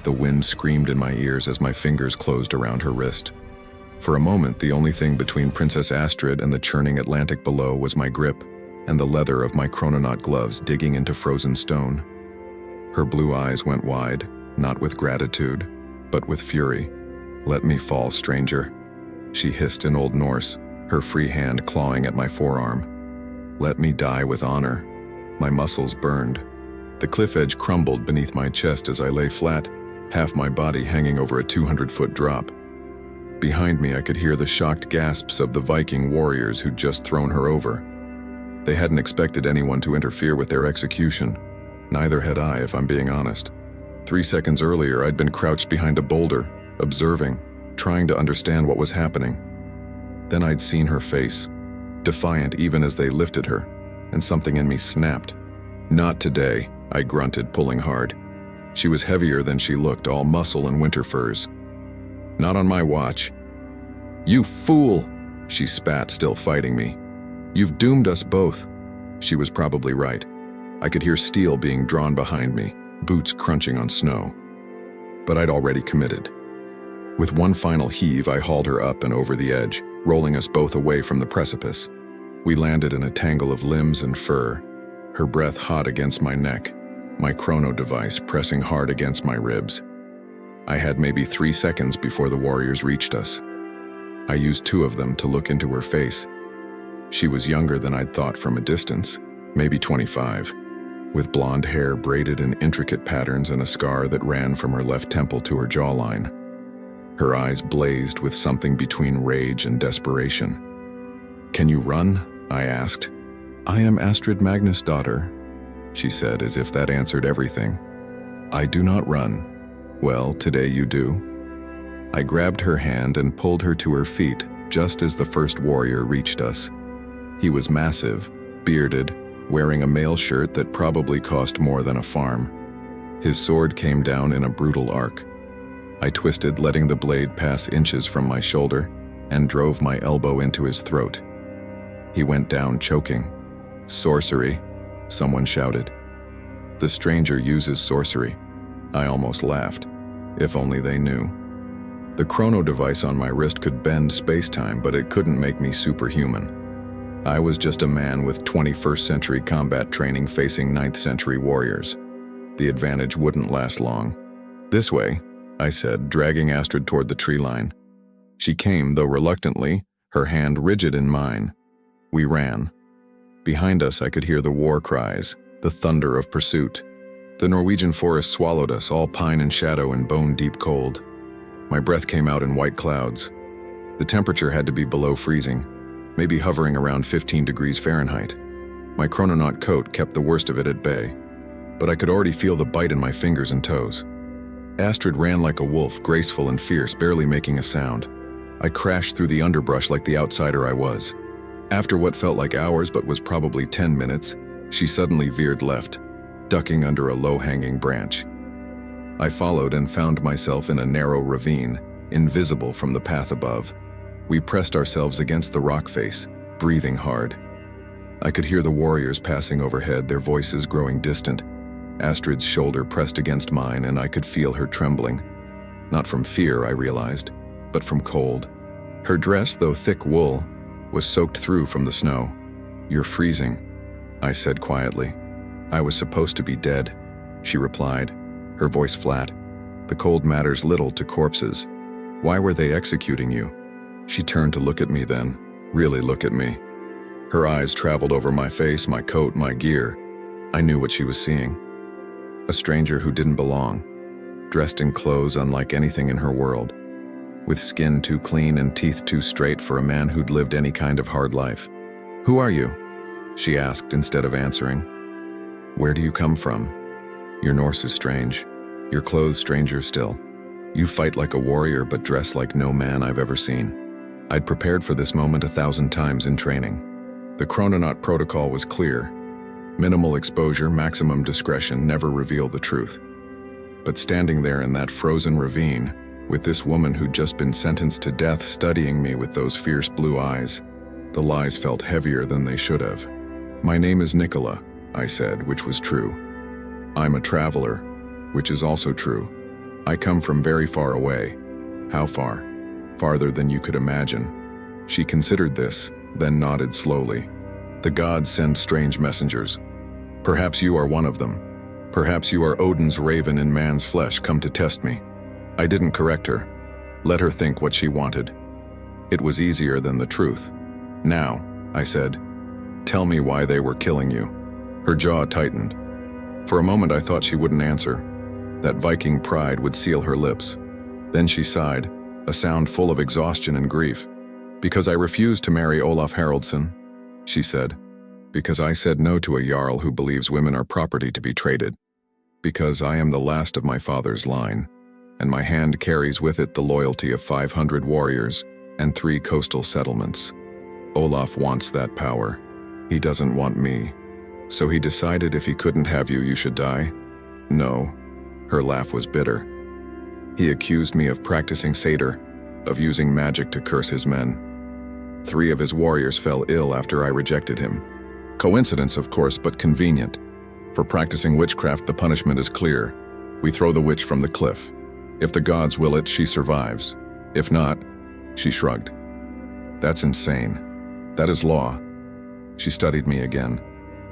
The wind screamed in my ears as my fingers closed around her wrist. For a moment, the only thing between Princess Astrid and the churning Atlantic below was my grip and the leather of my Chrononaut gloves digging into frozen stone. Her blue eyes went wide, not with gratitude, but with fury. "Let me fall, stranger," she hissed in Old Norse, her free hand clawing at my forearm. "Let me die with honor." My muscles burned. The cliff edge crumbled beneath my chest as I lay flat, half my body hanging over a 200-foot drop. Behind me, I could hear the shocked gasps of the Viking warriors who'd just thrown her over. They hadn't expected anyone to interfere with their execution. Neither had I, if I'm being honest. 3 seconds earlier, I'd been crouched behind a boulder, observing, trying to understand what was happening. Then I'd seen her face, defiant even as they lifted her, and something in me snapped. "Not today," I grunted, pulling hard. She was heavier than she looked, all muscle and winter furs. "Not on my watch." "You fool!" she spat, still fighting me. "You've doomed us both." She was probably right. I could hear steel being drawn behind me, boots crunching on snow. But I'd already committed. With one final heave, I hauled her up and over the edge, rolling us both away from the precipice. We landed in a tangle of limbs and fur, her breath hot against my neck, my chrono device pressing hard against my ribs. I had maybe 3 seconds before the warriors reached us. I used 2 of them to look into her face. She was younger than I'd thought from a distance, maybe 25, with blonde hair braided in intricate patterns and a scar that ran from her left temple to her jawline. Her eyes blazed with something between rage and desperation. "Can you run?" I asked. "I am Astrid Magnusdottir," she said, as if that answered everything. "I do not run." "Well, today you do." I grabbed her hand and pulled her to her feet just as the first warrior reached us. He was massive, bearded, wearing a mail shirt that probably cost more than a farm. His sword came down in a brutal arc. I twisted, letting the blade pass inches from my shoulder, and drove my elbow into his throat. He went down choking. "Sorcery," someone shouted. "The stranger uses sorcery." I almost laughed. If only they knew. The chrono device on my wrist could bend space-time, but it couldn't make me superhuman. I was just a man with 21st century combat training facing 9th century warriors. The advantage wouldn't last long. "This way," I said, dragging Astrid toward the tree line. She came, though reluctantly, her hand rigid in mine. We ran. Behind us, I could hear the war cries, the thunder of pursuit. The Norwegian forest swallowed us, all pine and shadow and bone-deep cold. My breath came out in white clouds. The temperature had to be below freezing, maybe hovering around 15 degrees Fahrenheit. My Chrononaut coat kept the worst of it at bay, but I could already feel the bite in my fingers and toes. Astrid ran like a wolf, graceful and fierce, barely making a sound. I crashed through the underbrush like the outsider I was. After what felt like hours but was probably 10 minutes, she suddenly veered left, ducking under a low-hanging branch. I followed and found myself in a narrow ravine, invisible from the path above. We pressed ourselves against the rock face, breathing hard. I could hear the warriors passing overhead, their voices growing distant. Astrid's shoulder pressed against mine, and I could feel her trembling. Not from fear, I realized, but from cold. Her dress, though thick wool, was soaked through from the snow. "You're freezing," I said quietly. "I was supposed to be dead," she replied, her voice flat. "The cold matters little to corpses. Why were they executing you?" She turned to look at me then, really look at me. Her eyes traveled over my face, my coat, my gear. I knew what she was seeing. A stranger who didn't belong, dressed in clothes unlike anything in her world, with skin too clean and teeth too straight for a man who'd lived any kind of hard life. "Who are you?" she asked instead of answering. "Where do you come from? Your Norse is strange. Your clothes stranger still. You fight like a warrior but dress like no man I've ever seen." I'd prepared for this moment 1,000 times in training. The Chrononaut protocol was clear. Minimal exposure, maximum discretion, never reveal the truth. But standing there in that frozen ravine, with this woman who'd just been sentenced to death studying me with those fierce blue eyes, the lies felt heavier than they should have. "My name is Nikola," I said, which was true. "I'm a traveler," which is also true. I come from very far away. How far? Farther than you could imagine. She considered this, then nodded slowly. The gods send strange messengers. Perhaps you are one of them. Perhaps you are Odin's raven in man's flesh come to test me. I didn't correct her. Let her think what she wanted. It was easier than the truth. Now, I said, tell me why they were killing you. Her jaw tightened. For a moment I thought she wouldn't answer. That Viking pride would seal her lips. Then she sighed, a sound full of exhaustion and grief. Because I refused to marry Olaf Haraldsson, she said. Because I said no to a jarl who believes women are property to be traded. Because I am the last of my father's line, and my hand carries with it the loyalty of 500 warriors and 3 coastal settlements. Olaf wants that power. He doesn't want me. So he decided if he couldn't have you, you should die? No. Her laugh was bitter. He accused me of practicing satyr, of using magic to curse his men. 3 of his warriors fell ill after I rejected him. Coincidence, of course, but convenient. For practicing witchcraft, the punishment is clear. We throw the witch from the cliff. If the gods will it, she survives. If not, she shrugged. That's insane. That is law. She studied me again.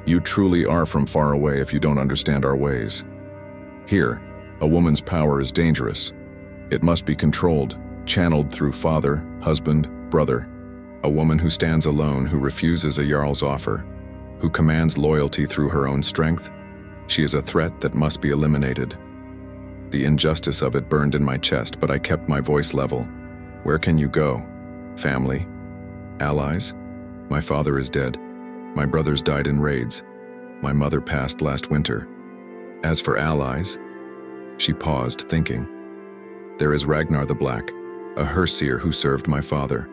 You truly are from far away if you don't understand our ways. Here, a woman's power is dangerous. It must be controlled, channeled through father, husband, brother. A woman who stands alone, who refuses a jarl's offer, who commands loyalty through her own strength. She is a threat that must be eliminated. The injustice of it burned in my chest, but I kept my voice level. Where can you go? Family? Allies? My father is dead. My brothers died in raids. My mother passed last winter. As for allies, she paused, thinking. There is Ragnar the Black, a Herseer who served my father.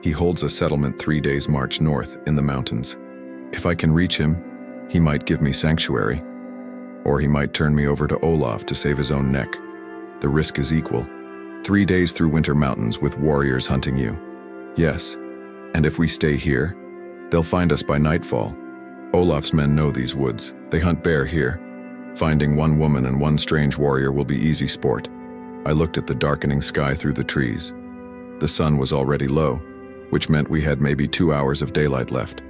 He holds a settlement 3 days' march north in the mountains. If I can reach him, he might give me sanctuary. Or he might turn me over to Olaf to save his own neck. The risk is equal. 3 days through winter mountains with warriors hunting you. Yes, and if we stay here, they'll find us by nightfall. Olaf's men know these woods. They hunt bear here. Finding one woman and one strange warrior will be easy sport. I looked at the darkening sky through the trees. The sun was already low, which meant we had maybe 2 hours of daylight left.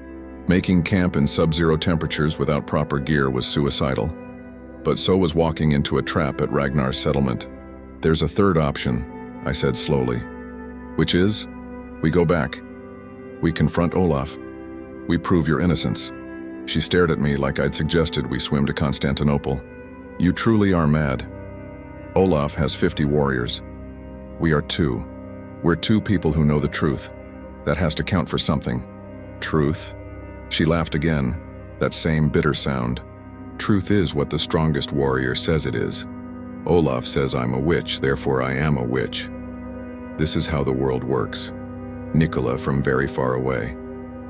Making camp in sub-zero temperatures without proper gear was suicidal. But so was walking into a trap at Ragnar's settlement. There's a third option, I said slowly. Which is, we go back. We confront Olaf. We prove your innocence. She stared at me like I'd suggested we swim to Constantinople. You truly are mad. Olaf has 50 warriors. We are 2. We're 2 people who know the truth. That has to count for something. Truth? She laughed again, that same bitter sound. Truth is what the strongest warrior says it is. Olaf says I'm a witch, therefore I am a witch. This is how the world works. Nikola from very far away.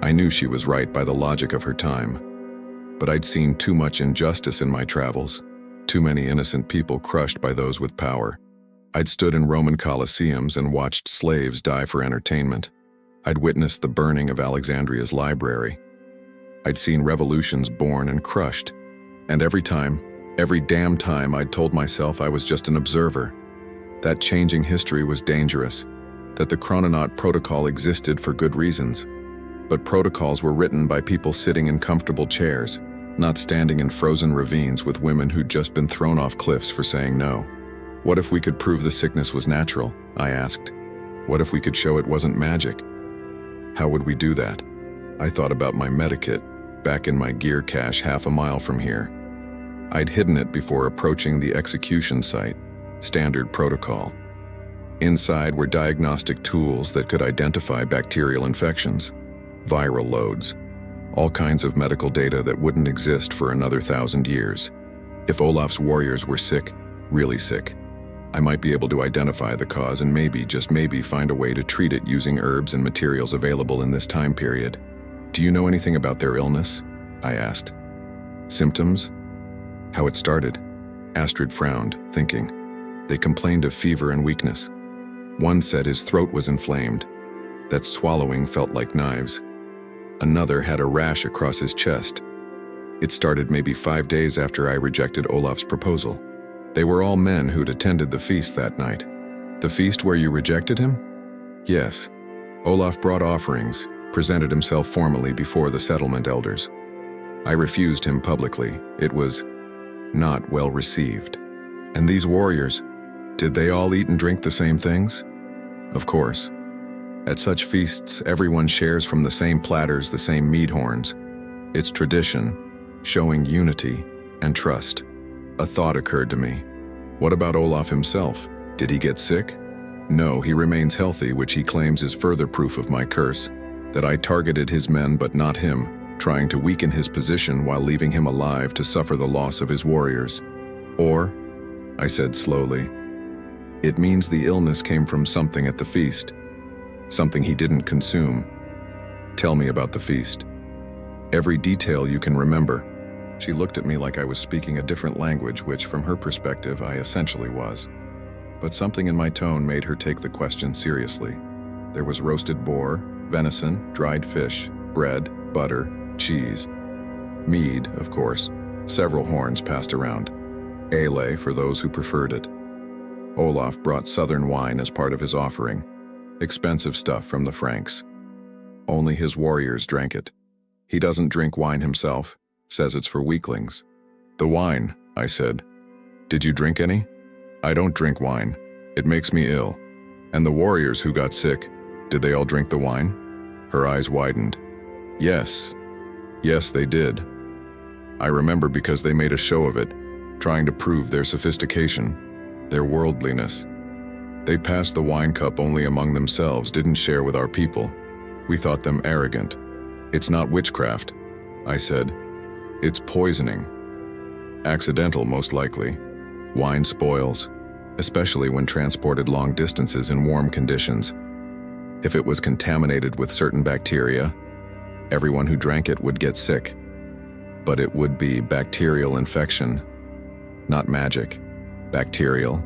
I knew she was right by the logic of her time. But I'd seen too much injustice in my travels. Too many innocent people crushed by those with power. I'd stood in Roman colosseums and watched slaves die for entertainment. I'd witnessed the burning of Alexandria's library. I'd seen revolutions born and crushed. And every damn time, I'd told myself I was just an observer. That changing history was dangerous. That the Chrononaut protocol existed for good reasons. But protocols were written by people sitting in comfortable chairs, not standing in frozen ravines with women who'd just been thrown off cliffs for saying no. What if we could prove the sickness was natural? I asked. What if we could show it wasn't magic? How would we do that? I thought about my medikit, back in my gear cache half a mile from here. I'd hidden it before approaching the execution site, standard protocol. Inside were diagnostic tools that could identify bacterial infections, viral loads, all kinds of medical data that wouldn't exist for another 1,000 years. If Olaf's warriors were sick, really sick, I might be able to identify the cause and maybe, just maybe, find a way to treat it using herbs and materials available in this time period. Do you know anything about their illness? I asked. Symptoms? How it started? Astrid frowned, thinking. They complained of fever and weakness. One said his throat was inflamed, that swallowing felt like knives. Another had a rash across his chest. It started maybe 5 days after I rejected Olaf's proposal. They were all men who'd attended the feast that night. The feast where you rejected him? Yes. Olaf brought offerings, presented himself formally before the settlement elders. I refused him publicly. It was not well received. And these warriors, did they all eat and drink the same things? Of course. At such feasts, everyone shares from the same platters, the same mead horns. It's tradition, showing unity and trust. A thought occurred to me. What about Olaf himself? Did he get sick? No, he remains healthy, which he claims is further proof of my curse, that I targeted his men but not him, trying to weaken his position while leaving him alive to suffer the loss of his warriors. Or, I said slowly, it means the illness came from something at the feast, something he didn't consume. Tell me about the feast. Every detail you can remember. She looked at me like I was speaking a different language, which from her perspective I essentially was. But something in my tone made her take the question seriously. There was roasted boar, venison, dried fish, bread, butter, cheese. Mead, of course, several horns passed around. Ale for those who preferred it. Olaf brought southern wine as part of his offering. Expensive stuff from the Franks. Only his warriors drank it. He doesn't drink wine himself, says it's for weaklings. The wine, I said. Did you drink any? I don't drink wine. It makes me ill. And the warriors who got sick, did they all drink the wine? Her eyes widened. Yes. Yes, they did. I remember because they made a show of it, trying to prove their sophistication, their worldliness. They passed the wine cup only among themselves, didn't share with our people. We thought them arrogant. It's not witchcraft, I said. It's poisoning. Accidental, most likely. Wine spoils, especially when transported long distances in warm conditions. If it was contaminated with certain bacteria, everyone who drank it would get sick. But it would be bacterial infection, not magic. Bacterial.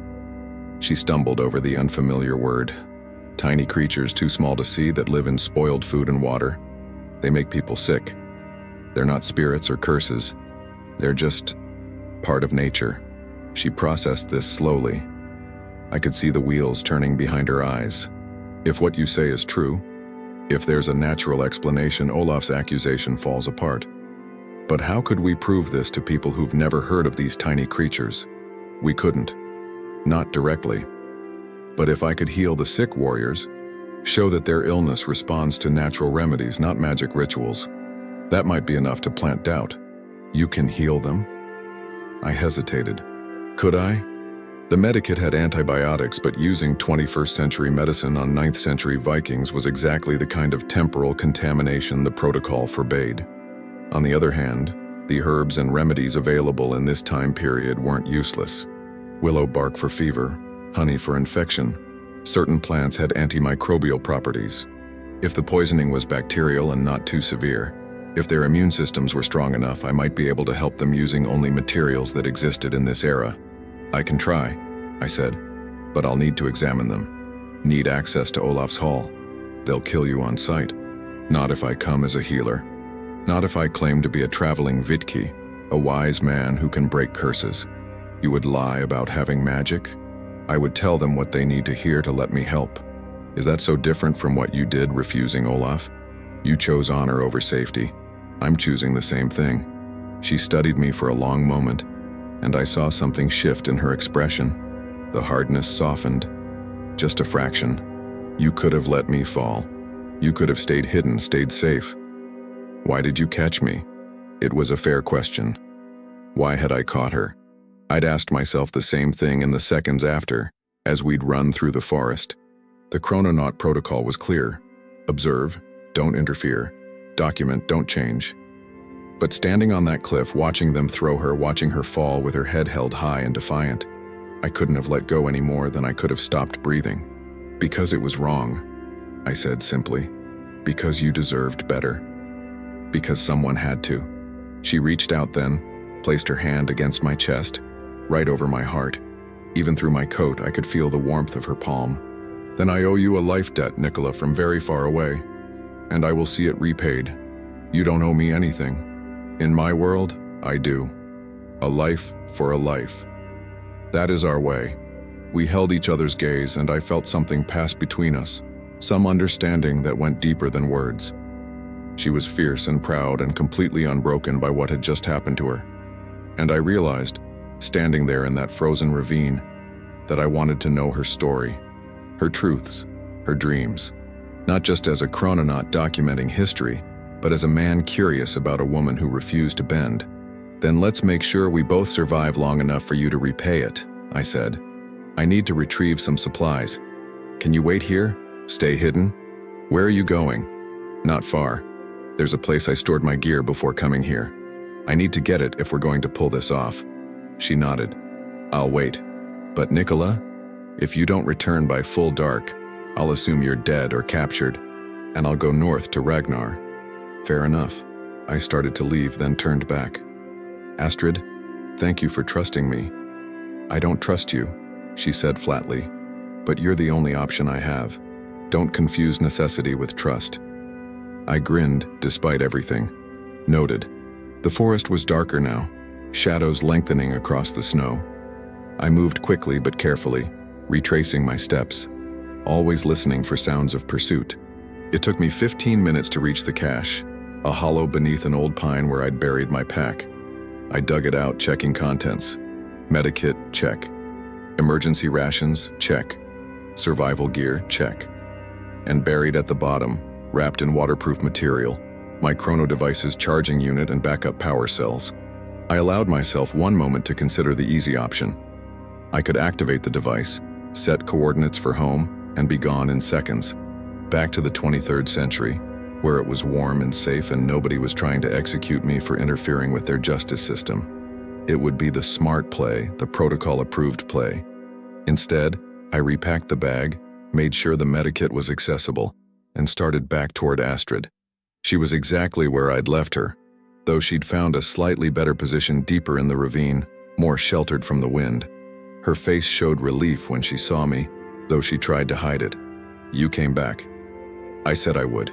She stumbled over the unfamiliar word. Tiny creatures too small to see that live in spoiled food and water. They make people sick. They're not spirits or curses. They're just part of nature. She processed this slowly. I could see the wheels turning behind her eyes. If what you say is true, if there's a natural explanation, Olaf's accusation falls apart. But how could we prove this to people who've never heard of these tiny creatures? We couldn't. Not directly. But if I could heal the sick warriors, show that their illness responds to natural remedies, not magic rituals, that might be enough to plant doubt. You can heal them? I hesitated. Could I? The medikit had antibiotics, but using 21st century medicine on 9th century Vikings was exactly the kind of temporal contamination the protocol forbade. On the other hand, the herbs and remedies available in this time period weren't useless. Willow bark for fever, honey for infection. Certain plants had antimicrobial properties. If the poisoning was bacterial and not too severe, if their immune systems were strong enough, I might be able to help them using only materials that existed in this era. I can try, I said, but I'll need to examine them. Need access to Olaf's hall. They'll kill you on sight. Not if I come as a healer. Not if I claim to be a traveling Vitki, a wise man who can break curses. You would lie about having magic? I would tell them what they need to hear to let me help. Is that so different from what you did refusing Olaf? You chose honor over safety. I'm choosing the same thing. She studied me for a long moment, and I saw something shift in her expression. The hardness softened. Just a fraction. You could have let me fall. You could have stayed hidden, stayed safe. Why did you catch me? It was a fair question. Why had I caught her? I'd asked myself the same thing in the seconds after, as we'd run through the forest. The Chrononaut protocol was clear. Observe, don't interfere. Document, don't change. But standing on that cliff, watching them throw her, watching her fall with her head held high and defiant, I couldn't have let go any more than I could have stopped breathing. Because it was wrong, I said simply. Because you deserved better. Because someone had to. She reached out then, placed her hand against my chest, right over my heart. Even through my coat, I could feel the warmth of her palm. Then I owe you a life debt, Nikola, from very far away, and I will see it repaid. You don't owe me anything. In my world, I do. A life for a life. That is our way. We held each other's gaze, and I felt something pass between us, some understanding that went deeper than words. She was fierce and proud and completely unbroken by what had just happened to her. And I realized, standing there in that frozen ravine, that I wanted to know her story, her truths, her dreams, not just as a chrononaut documenting history, but as a man curious about a woman who refused to bend. Then let's make sure we both survive long enough for you to repay it, I said. I need to retrieve some supplies. Can you wait here? Stay hidden? Where are you going? Not far. There's a place I stored my gear before coming here. I need to get it if we're going to pull this off. She nodded. I'll wait. But Nikola, if you don't return by full dark, I'll assume you're dead or captured, and I'll go north to Ragnar. Fair enough. I started to leave, then turned back. Astrid, thank you for trusting me. I don't trust you, she said flatly, but you're the only option I have. Don't confuse necessity with trust. I grinned, despite everything. Noted. The forest was darker now, shadows lengthening across the snow. I moved quickly but carefully, retracing my steps, always listening for sounds of pursuit. It took me 15 minutes to reach the cache, a hollow beneath an old pine where I'd buried my pack. I dug it out, checking contents. Medikit, check. Emergency rations, check. Survival gear, check. And buried at the bottom, wrapped in waterproof material, my chrono device's charging unit and backup power cells. I allowed myself one moment to consider the easy option. I could activate the device, set coordinates for home, and be gone in seconds. Back to the 23rd century, where it was warm and safe and nobody was trying to execute me for interfering with their justice system. It would be the smart play, the protocol-approved play. Instead, I repacked the bag, made sure the medikit was accessible, and started back toward Astrid. She was exactly where I'd left her, though she'd found a slightly better position deeper in the ravine, more sheltered from the wind. Her face showed relief when she saw me, though she tried to hide it. You came back. I said I would.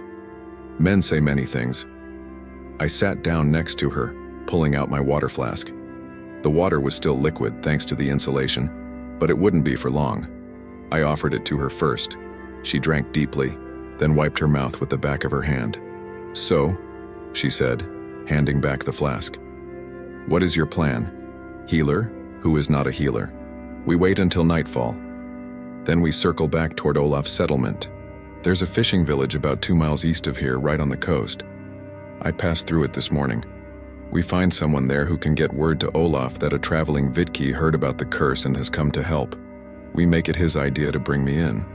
Men say many things. I sat down next to her, pulling out my water flask. The water was still liquid thanks to the insulation, but it wouldn't be for long. I offered it to her first. She drank deeply, then wiped her mouth with the back of her hand. So, she said, handing back the flask. What is your plan? Healer, who is not a healer. We wait until nightfall. Then we circle back toward Olaf's settlement. There's a fishing village about 2 miles east of here, right on the coast. I passed through it this morning. We find someone there who can get word to Olaf that a traveling Viking heard about the curse and has come to help. We make it his idea to bring me in.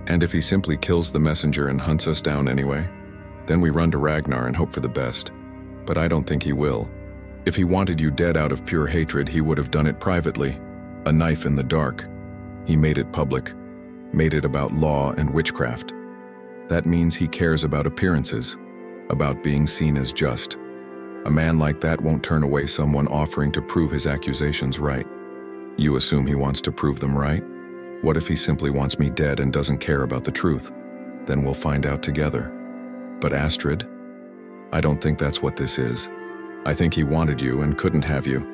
And if he simply kills the messenger and hunts us down anyway, then we run to Ragnar and hope for the best. But I don't think he will. If he wanted you dead out of pure hatred, he would have done it privately. A knife in the dark. He made it public, made it about law and witchcraft. That means he cares about appearances, about being seen as just. A man like that won't turn away someone offering to prove his accusations right. You assume he wants to prove them right? What if he simply wants me dead and doesn't care about the truth? Then we'll find out together. But Astrid, I don't think that's what this is. I think he wanted you and couldn't have you.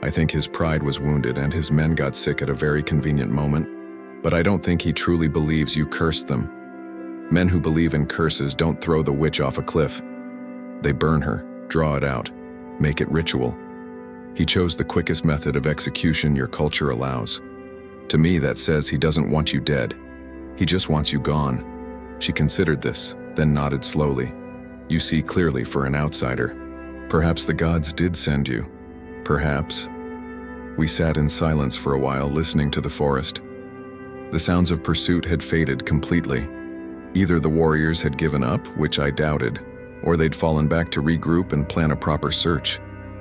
I think his pride was wounded and his men got sick at a very convenient moment. But I don't think he truly believes you cursed them. Men who believe in curses don't throw the witch off a cliff. They burn her, draw it out, make it ritual. He chose the quickest method of execution your culture allows. To me, that says he doesn't want you dead. He just wants you gone. She considered this, then nodded slowly. You see clearly for an outsider. Perhaps the gods did send you. Perhaps. We sat in silence for a while, listening to the forest. The sounds of pursuit had faded completely. Either the warriors had given up, which I doubted, or they'd fallen back to regroup and plan a proper search.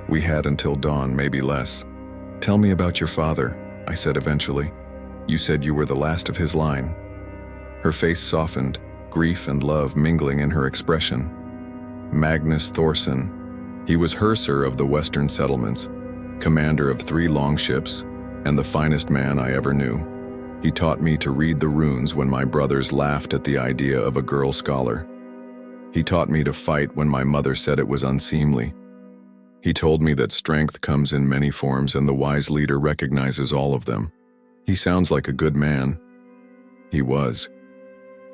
We had until dawn, maybe less. Tell me about your father, I said eventually. You said you were the last of his line. Her face softened, grief and love mingling in her expression. Magnus Thorson. He was Herser of the Western settlements, commander of 3 longships, and the finest man I ever knew. He taught me to read the runes when my brothers laughed at the idea of a girl scholar. He taught me to fight when my mother said it was unseemly. He told me that strength comes in many forms and the wise leader recognizes all of them. He sounds like a good man. He was.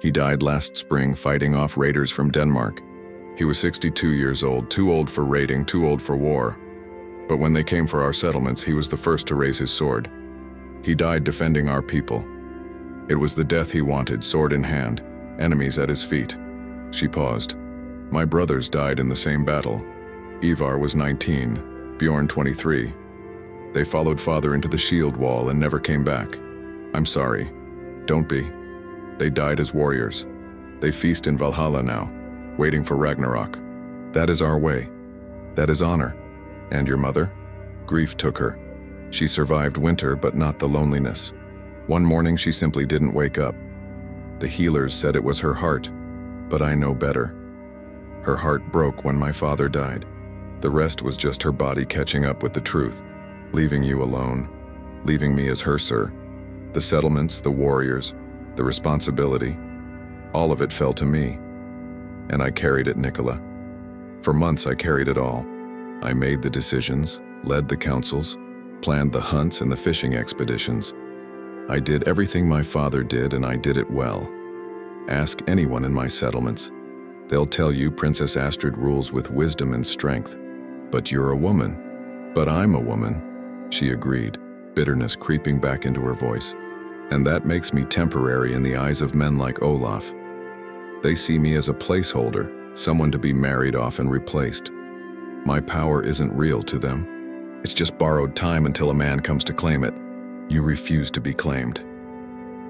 He died last spring fighting off raiders from Denmark. He was 62 years old, too old for raiding, too old for war. But when they came for our settlements, he was the first to raise his sword. He died defending our people. It was the death he wanted, sword in hand, enemies at his feet. She paused. My brothers died in the same battle. Ivar was 19, Bjorn 23. They followed father into the shield wall and never came back. I'm sorry. Don't be. They died as warriors. They feast in Valhalla now, waiting for Ragnarok. That is our way. That is honor. And your mother? Grief took her. She survived winter, but not the loneliness. One morning she simply didn't wake up. The healers said it was her heart, but I know better. Her heart broke when my father died. The rest was just her body catching up with the truth, leaving you alone, leaving me as her sir. The settlements, the warriors, the responsibility, all of it fell to me. And I carried it, Nikola. For months I carried it all. I made the decisions, led the councils, planned the hunts and the fishing expeditions. I did everything my father did, and I did it well. Ask anyone in my settlements. They'll tell you Princess Astrid rules with wisdom and strength. But you're a woman. But I'm a woman, she agreed, bitterness creeping back into her voice. And that makes me temporary in the eyes of men like Olaf. They see me as a placeholder, someone to be married off and replaced. My power isn't real to them. It's just borrowed time until a man comes to claim it. You refuse to be claimed.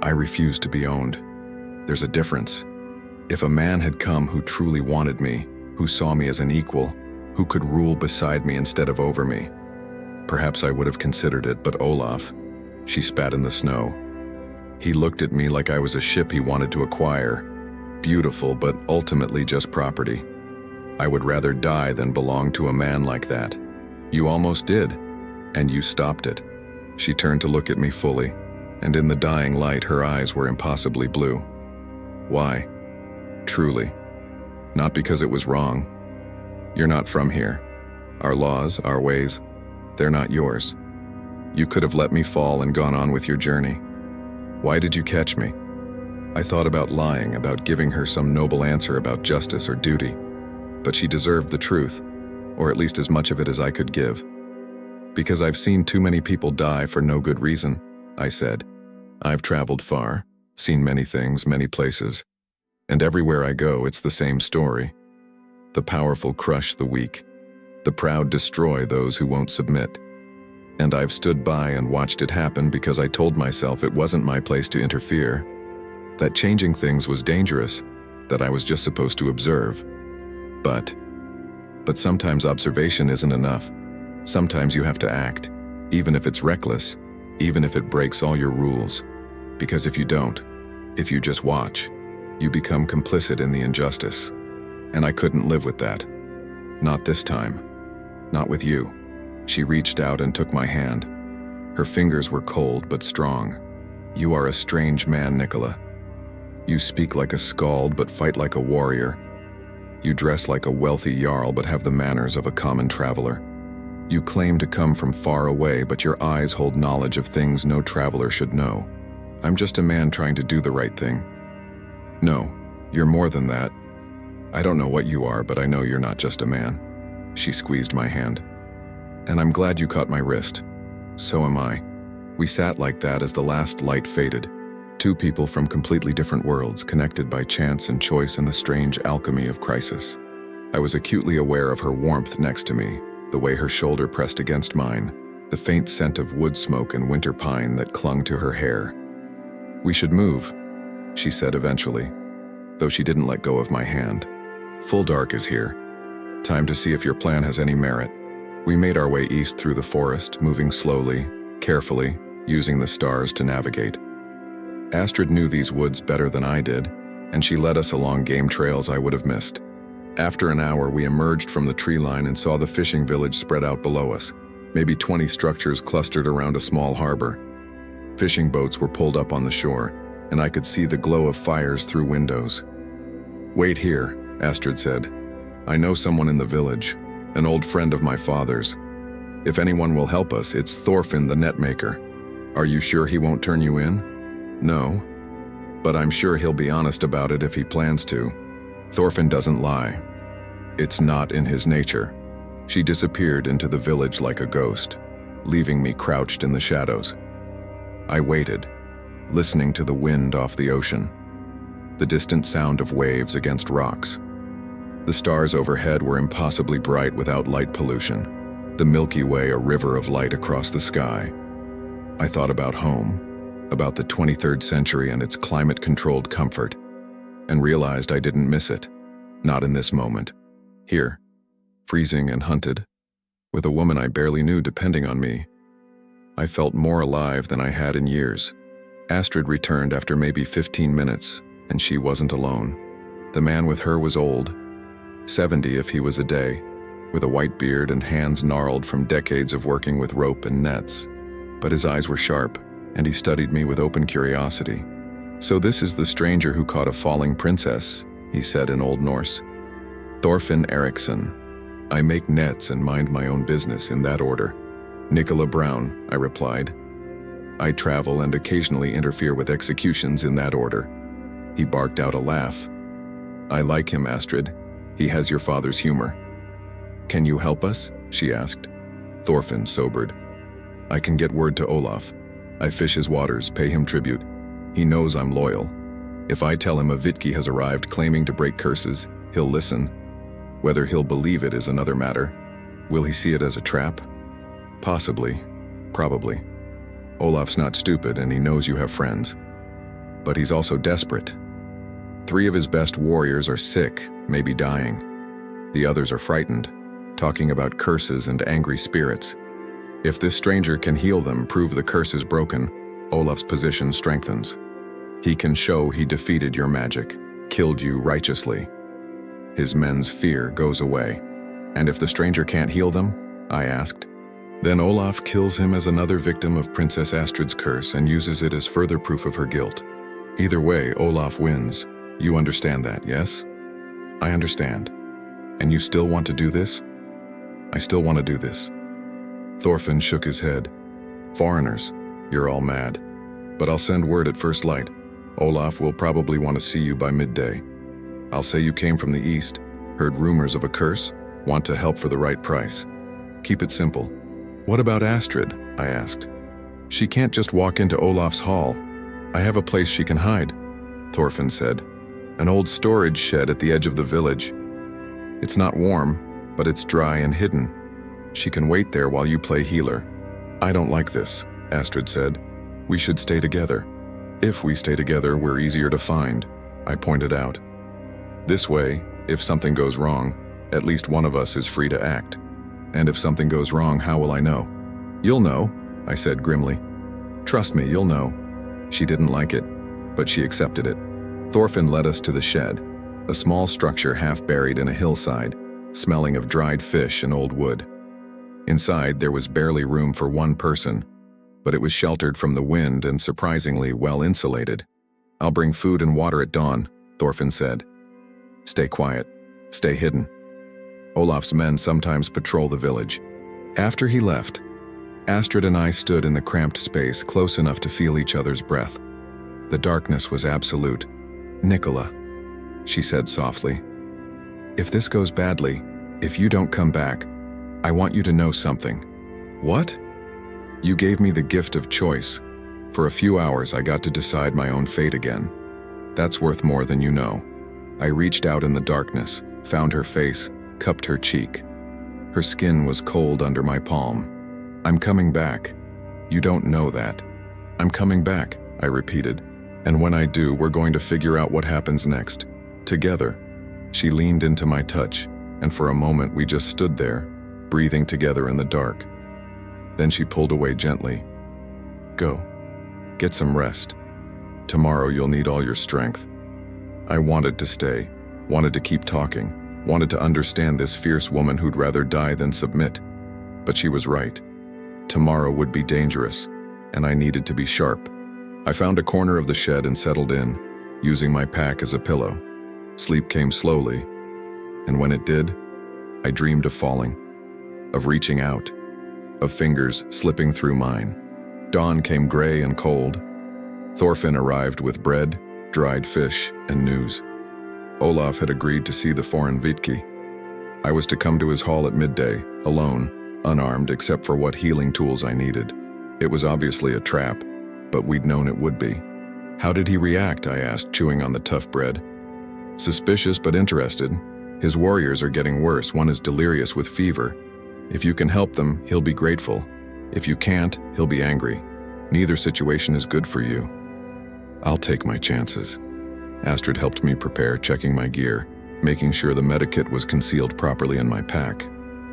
I refuse to be owned. There's a difference. If a man had come who truly wanted me, who saw me as an equal, who could rule beside me instead of over me, perhaps I would have considered it, but Olaf, she spat in the snow. He looked at me like I was a ship he wanted to acquire, beautiful but ultimately just property. I would rather die than belong to a man like that. You almost did, and you stopped it. She turned to look at me fully, and in the dying light her eyes were impossibly blue. Why? Truly. Not because it was wrong. You're not from here. Our laws, our ways, they're not yours. You could have let me fall and gone on with your journey. Why did you catch me? I thought about lying, about giving her some noble answer about justice or duty. But she deserved the truth, or at least as much of it as I could give. Because I've seen too many people die for no good reason, I said. I've traveled far, seen many things, many places, and everywhere I go it's the same story. The powerful crush the weak. The proud destroy those who won't submit. And I've stood by and watched it happen because I told myself it wasn't my place to interfere, that changing things was dangerous, that I was just supposed to observe. But sometimes observation isn't enough. Sometimes you have to act, even if it's reckless, even if it breaks all your rules. Because if you don't, if you just watch, you become complicit in the injustice. And I couldn't live with that. Not this time. Not with you. She reached out and took my hand. Her fingers were cold but strong. You are a strange man, Nikola. You speak like a skald but fight like a warrior. You dress like a wealthy yarl but have the manners of a common traveler. You claim to come from far away, but your eyes hold knowledge of things no traveler should know. I'm just a man trying to do the right thing. No, you're more than that. I don't know what you are, but I know you're not just a man. She squeezed my hand. And I'm glad you caught my wrist. So am I. We sat like that as the last light faded. Two people from completely different worlds, connected by chance and choice in the strange alchemy of crisis. I was acutely aware of her warmth next to me, the way her shoulder pressed against mine, the faint scent of wood smoke and winter pine that clung to her hair. We should move, she said eventually, though she didn't let go of my hand. Full dark is here. Time to see if your plan has any merit. We made our way east through the forest, moving slowly, carefully, using the stars to navigate. Astrid knew these woods better than I did, and she led us along game trails I would have missed. After an hour, we emerged from the tree line and saw the fishing village spread out below us, maybe 20 structures clustered around a small harbor. Fishing boats were pulled up on the shore, and I could see the glow of fires through windows. Wait here, Astrid said. I know someone in the village, an old friend of my father's. If anyone will help us, it's Thorfinn the netmaker. Are you sure he won't turn you in? No, but I'm sure he'll be honest about it if he plans to. Thorfinn doesn't lie. It's not in his nature. She disappeared into the village like a ghost, leaving me crouched in the shadows. I waited, listening to the wind off the ocean, the distant sound of waves against rocks. The stars overhead were impossibly bright without light pollution, the Milky Way a river of light across the sky. I thought about home, about the 23rd century and its climate-controlled comfort, and realized I didn't miss it, not in this moment. Here, freezing and hunted, with a woman I barely knew depending on me, I felt more alive than I had in years. Astrid returned after maybe 15 minutes, and she wasn't alone. The man with her was old, 70 if he was a day, with a white beard and hands gnarled from decades of working with rope and nets. But his eyes were sharp, and he studied me with open curiosity. "So this is the stranger who caught a falling princess," he said in Old Norse. "Thorfinn Eriksson. I make nets and mind my own business in that order." "Nikola Brown," I replied. "I travel and occasionally interfere with executions in that order." He barked out a laugh. "I like him, Astrid. He has your father's humor." "Can you help us?" she asked. Thorfinn sobered. "I can get word to Olaf. I fish his waters, pay him tribute. He knows I'm loyal. If I tell him a Vitki has arrived claiming to break curses, he'll listen. Whether he'll believe it is another matter. Will he see it as a trap? Possibly. Probably. Olaf's not stupid and he knows you have friends. But he's also desperate. 3 of his best warriors are sick, maybe dying. The others are frightened, talking about curses and angry spirits. If this stranger can heal them, prove the curse is broken, Olaf's position strengthens. He can show he defeated your magic, killed you righteously. His men's fear goes away. And if the stranger can't heal them? I asked. Then Olaf kills him as another victim of Princess Astrid's curse and uses it as further proof of her guilt. Either way, Olaf wins. You understand that, yes? I understand. And you still want to do this? I still want to do this. Thorfinn shook his head. Foreigners, you're all mad. But I'll send word at first light. Olaf will probably want to see you by midday. I'll say you came from the east, heard rumors of a curse, want to help for the right price. Keep it simple. What about Astrid? I asked. She can't just walk into Olaf's hall. I have a place she can hide, Thorfinn said. An old storage shed at the edge of the village. It's not warm, but it's dry and hidden. She can wait there while you play healer. I don't like this, Astrid said. We should stay together. If we stay together, we're easier to find, I pointed out. This way, if something goes wrong, at least one of us is free to act. And if something goes wrong, how will I know? You'll know, I said grimly. Trust me, you'll know. She didn't like it, but she accepted it. Thorfinn led us to the shed, a small structure half buried in a hillside, smelling of dried fish and old wood. Inside, there was barely room for one person, but it was sheltered from the wind and surprisingly well insulated. I'll bring food and water at dawn, Thorfinn said. Stay quiet. Stay hidden. Olaf's men sometimes patrol the village. After he left, Astrid and I stood in the cramped space close enough to feel each other's breath. The darkness was absolute. Nikola, she said softly. If this goes badly, if you don't come back, I want you to know something. What? You gave me the gift of choice. For a few hours, I got to decide my own fate again. That's worth more than you know. I reached out in the darkness, found her face, cupped her cheek. Her skin was cold under my palm. I'm coming back. You don't know that. I'm coming back, I repeated. And when I do, we're going to figure out what happens next. Together. She leaned into my touch, and for a moment we just stood there, breathing together in the dark. Then she pulled away gently. Go. Get some rest. Tomorrow you'll need all your strength. I wanted to stay, wanted to keep talking, wanted to understand this fierce woman who'd rather die than submit. But she was right. Tomorrow would be dangerous, and I needed to be sharp. I found a corner of the shed and settled in, using my pack as a pillow. Sleep came slowly, and when it did, I dreamed of falling. of reaching out, of fingers slipping through mine. Dawn came gray and cold. Thorfinn arrived with bread, dried fish, and news. Olaf had agreed to see the foreign Vitki. I was to come to his hall at midday, alone, unarmed except for what healing tools I needed. It was obviously a trap, but we'd known it would be. How did he react, I asked, chewing on the tough bread. Suspicious but interested. His warriors are getting worse. One is delirious with fever. If you can help them, he'll be grateful. If you can't, he'll be angry. Neither situation is good for you. I'll take my chances. Astrid helped me prepare, checking my gear, making sure the medikit was concealed properly in my pack.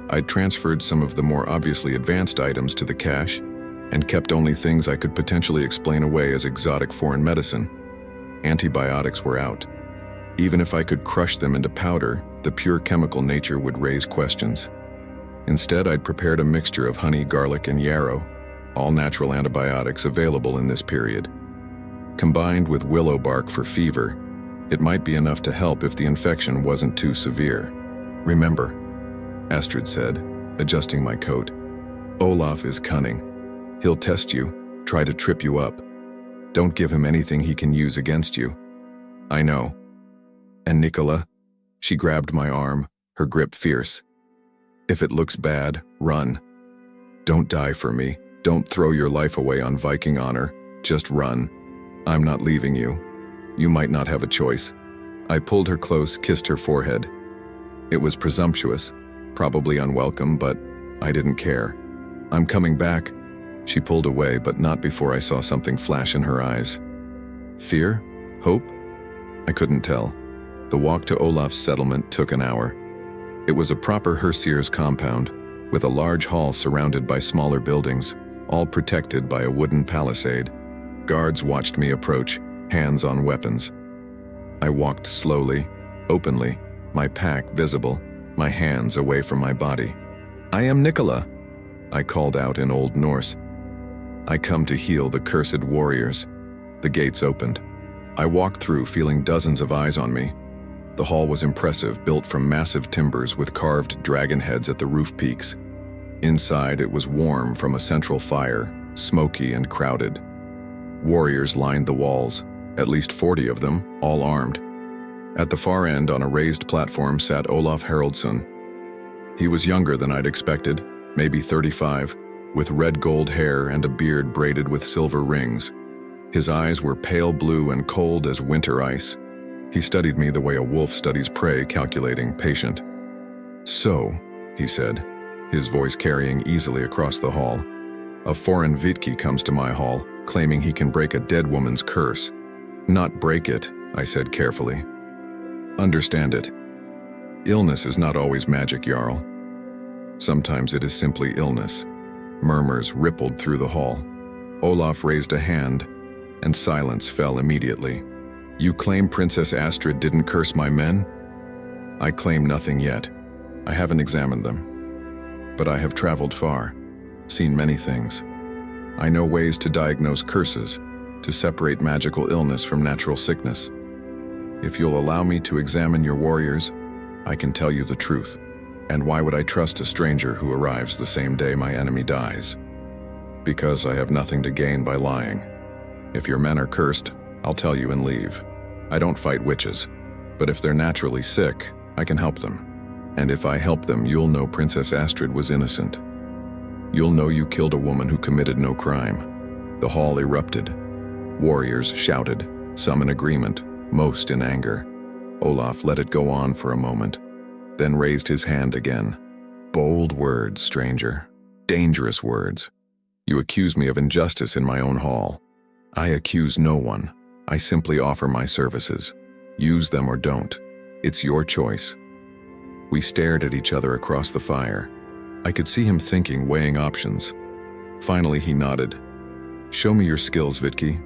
I'd transferred some of the more obviously advanced items to the cache and kept only things I could potentially explain away as exotic foreign medicine. Antibiotics were out. Even if I could crush them into powder, the pure chemical nature would raise questions. Instead, I'd prepared a mixture of honey, garlic, and yarrow, all natural antibiotics available in this period. Combined with willow bark for fever, it might be enough to help if the infection wasn't too severe. Remember, Astrid said, adjusting my coat, Olaf is cunning. He'll test you, try to trip you up. Don't give him anything he can use against you. I know. And Nikola? She grabbed my arm, her grip fierce. If it looks bad, run. Don't die for me. Don't throw your life away on Viking honor. Just run. I'm not leaving you. You might not have a choice. I pulled her close, kissed her forehead. It was presumptuous, probably unwelcome, but I didn't care. I'm coming back. She pulled away, but not before I saw something flash in her eyes. Fear? Hope? I couldn't tell. The walk to Olaf's settlement took an hour. It was a proper Herseer's compound, with a large hall surrounded by smaller buildings, all protected by a wooden palisade. Guards watched me approach, hands on weapons. I walked slowly, openly, my pack visible, my hands away from my body. I am Nikola, I called out in Old Norse. I come to heal the cursed warriors. The gates opened. I walked through, feeling dozens of eyes on me. The hall was impressive, built from massive timbers with carved dragon heads at the roof peaks. Inside, it was warm from a central fire, smoky and crowded. Warriors lined the walls, at least 40 of them, all armed. At the far end, on a raised platform, sat Olaf Haraldsson. He was younger than I'd expected, maybe 35, with red gold hair and a beard braided with silver rings. His eyes were pale blue and cold as winter ice. He studied me the way a wolf studies prey, calculating, patient. So, he said, his voice carrying easily across the hall, a foreign Vitki comes to my hall, claiming he can break a dead woman's curse. Not break it, I said carefully. Understand it. Illness is not always magic, Jarl. Sometimes it is simply illness. Murmurs rippled through the hall. Olaf raised a hand, and silence fell immediately. You claim Princess Astrid didn't curse my men? I claim nothing yet. I haven't examined them. But I have traveled far, seen many things. I know ways to diagnose curses, to separate magical illness from natural sickness. If you'll allow me to examine your warriors, I can tell you the truth. And why would I trust a stranger who arrives the same day my enemy dies? Because I have nothing to gain by lying. If your men are cursed, I'll tell you and leave. I don't fight witches, but if they're naturally sick, I can help them. And if I help them, you'll know Princess Astrid was innocent. You'll know you killed a woman who committed no crime. The hall erupted. Warriors shouted, some in agreement, most in anger. Olaf let it go on for a moment, then raised his hand again. Bold words, stranger. Dangerous words. You accuse me of injustice in my own hall. I accuse no one. I simply offer my services. Use them or don't. It's your choice. We stared at each other across the fire. I could see him thinking, weighing options. Finally, he nodded. Show me your skills, Vitki.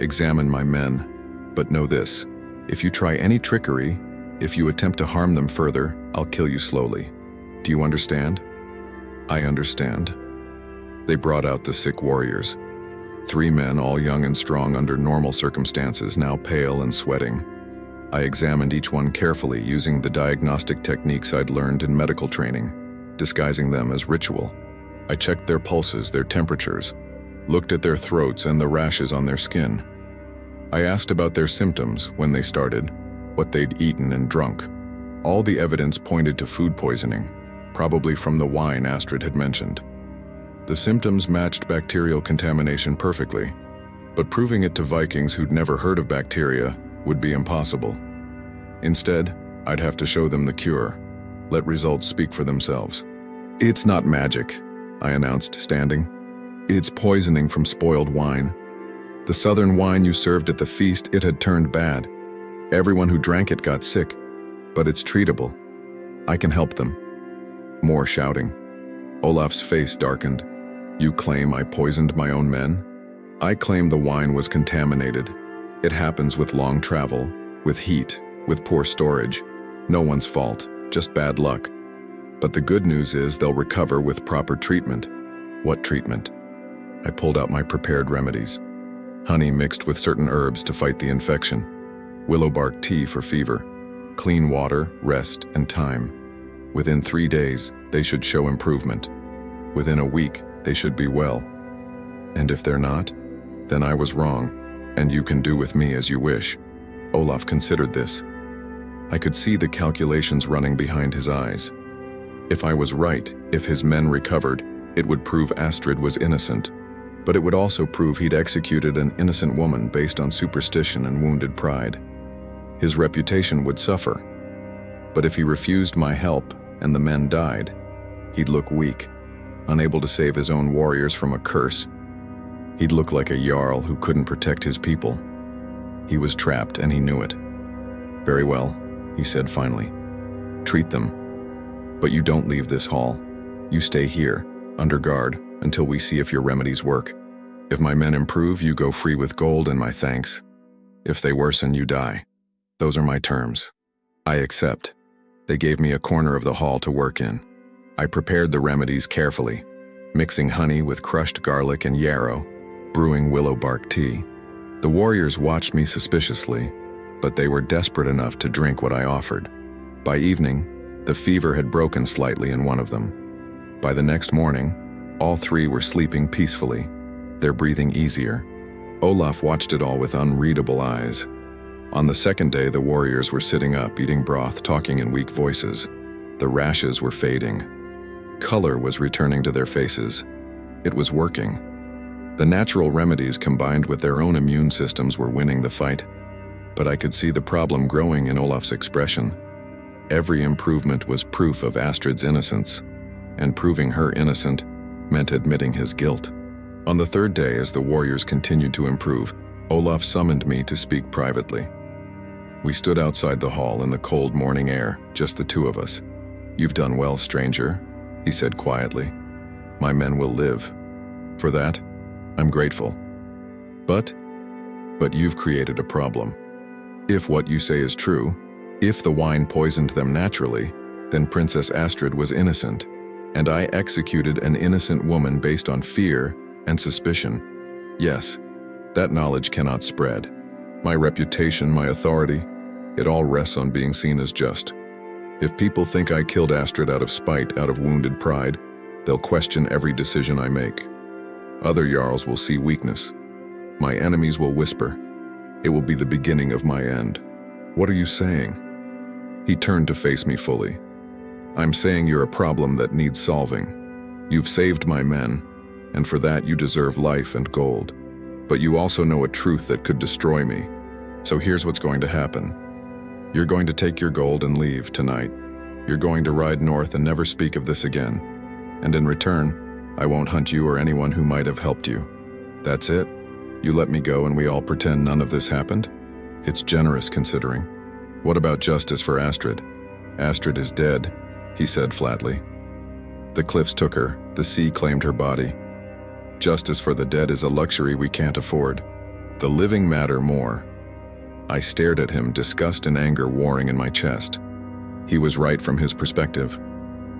Examine my men. But know this, if you try any trickery, if you attempt to harm them further, I'll kill you slowly. Do you understand? I understand. They brought out the sick warriors. 3 men, all young and strong under normal circumstances, now pale and sweating. I examined each one carefully using the diagnostic techniques I'd learned in medical training. disguising them as ritual. I checked their pulses, their temperatures, looked at their throats and the rashes on their skin. I asked about their symptoms, when they started, what they'd eaten and drunk. All the evidence pointed to food poisoning, probably from the wine Astrid had mentioned. The symptoms matched bacterial contamination perfectly, but proving it to Vikings who'd never heard of bacteria would be impossible. Instead, I'd have to show them the cure, let results speak for themselves. "It's not magic," I announced, standing. "It's poisoning from spoiled wine. The southern wine you served at the feast, it had turned bad. Everyone who drank it got sick, but it's treatable. I can help them." More shouting. Olaf's face darkened. "You claim I poisoned my own men?" "I claim the wine was contaminated. It happens with long travel, with heat, with poor storage. No one's fault, just bad luck. But the good news is they'll recover with proper treatment." "What treatment?" I pulled out my prepared remedies. Honey mixed with certain herbs to fight the infection. Willow bark tea for fever. Clean water, rest, and time. Within 3 days, they should show improvement. Within a week, they should be well. And if they're not, then I was wrong, and you can do with me as you wish. Olaf considered this. I could see the calculations running behind his eyes. If I was right, if his men recovered, it would prove Astrid was innocent. But it would also prove he'd executed an innocent woman based on superstition and wounded pride. His reputation would suffer. But if he refused my help and the men died, he'd look weak, unable to save his own warriors from a curse. He'd look like a yarl who couldn't protect his people. He was trapped and he knew it. "Very well," he said finally. "Treat them. But you don't leave this hall. You stay here, under guard, until we see if your remedies work. If my men improve, you go free with gold and my thanks. If they worsen, you die. Those are my terms. I accept." They gave me a corner of the hall to work in. I prepared the remedies carefully, mixing honey with crushed garlic and yarrow, brewing willow bark tea. The warriors watched me suspiciously, but they were desperate enough to drink what I offered. By evening, the fever had broken slightly in one of them. By the next morning, all 3 were sleeping peacefully, their breathing easier. Olaf watched it all with unreadable eyes. On the second day, the warriors were sitting up, eating broth, talking in weak voices. The rashes were fading. Color was returning to their faces. It was working. The natural remedies combined with their own immune systems were winning the fight. But I could see the problem growing in Olaf's expression. Every improvement was proof of Astrid's innocence, and proving her innocent meant admitting his guilt. On the 3rd day, as the warriors continued to improve, Olaf summoned me to speak privately. We stood outside the hall in the cold morning air, just the 2 of us. "You've done well, stranger," he said quietly. "My men will live. For that, I'm grateful. But you've created a problem. If what you say is true, if the wine poisoned them naturally, then Princess Astrid was innocent, and I executed an innocent woman based on fear and suspicion. Yes, that knowledge cannot spread. My reputation, my authority, it all rests on being seen as just. If people think I killed Astrid out of spite, out of wounded pride, they'll question every decision I make. Other jarls will see weakness. My enemies will whisper. It will be the beginning of my end." "What are you saying?" He turned to face me fully. "I'm saying you're a problem that needs solving. You've saved my men, and for that you deserve life and gold. But you also know a truth that could destroy me. So here's what's going to happen. You're going to take your gold and leave tonight. You're going to ride north and never speak of this again. And in return, I won't hunt you or anyone who might have helped you. That's it? You let me go and we all pretend none of this happened? It's generous considering. What about justice for Astrid? Astrid is dead," he said flatly. "The cliffs took her, the sea claimed her body. Justice for the dead is a luxury we can't afford. The living matter more." I stared at him, disgust and anger warring in my chest. He was right from his perspective.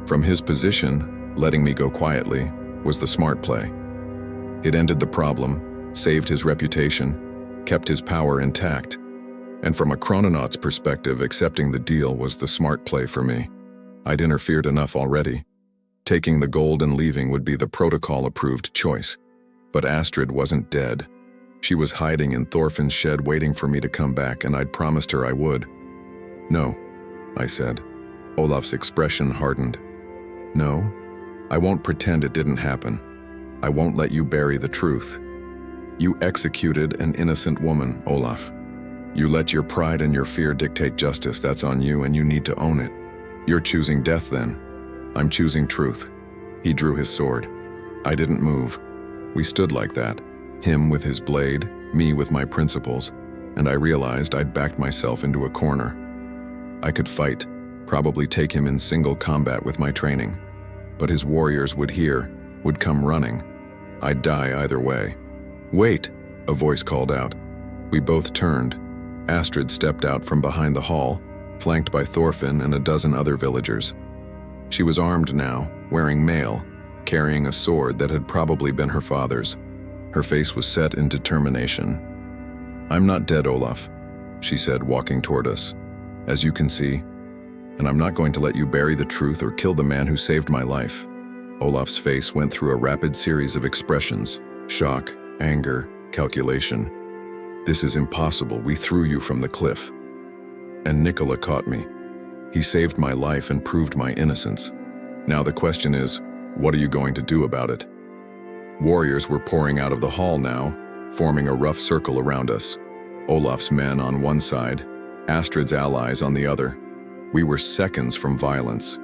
From his position, letting me go quietly was the smart play. It ended the problem, saved his reputation, kept his power intact. And from a Chrononaut's perspective, accepting the deal was the smart play for me. I'd interfered enough already. Taking the gold and leaving would be the protocol-approved choice. But Astrid wasn't dead. She was hiding in Thorfinn's shed waiting for me to come back, and I'd promised her I would. "No," I said. Olaf's expression hardened. "No, I won't pretend it didn't happen. I won't let you bury the truth. You executed an innocent woman, Olaf. You let your pride and your fear dictate justice. That's on you, and you need to own it. You're choosing death then. I'm choosing truth." He drew his sword. I didn't move. We stood like that, him with his blade, me with my principles, and I realized I'd backed myself into a corner. I could fight, probably take him in single combat with my training. But his warriors would hear, would come running. I'd die either way. "Wait," a voice called out. We both turned. Astrid stepped out from behind the hall, flanked by Thorfinn and a dozen other villagers. She was armed now, wearing mail, carrying a sword that had probably been her father's. Her face was set in determination. "I'm not dead, Olaf," she said, walking toward us. "As you can see, and I'm not going to let you bury the truth or kill the man who saved my life." Olaf's face went through a rapid series of expressions: shock, anger, calculation. "This is impossible. We threw you from the cliff." And Nikola caught me. He saved my life and proved my innocence. Now the question is, what are you going to do about it? Warriors were pouring out of the hall now, forming a rough circle around us. Olaf's men on one side, Astrid's allies on the other. We were seconds from violence.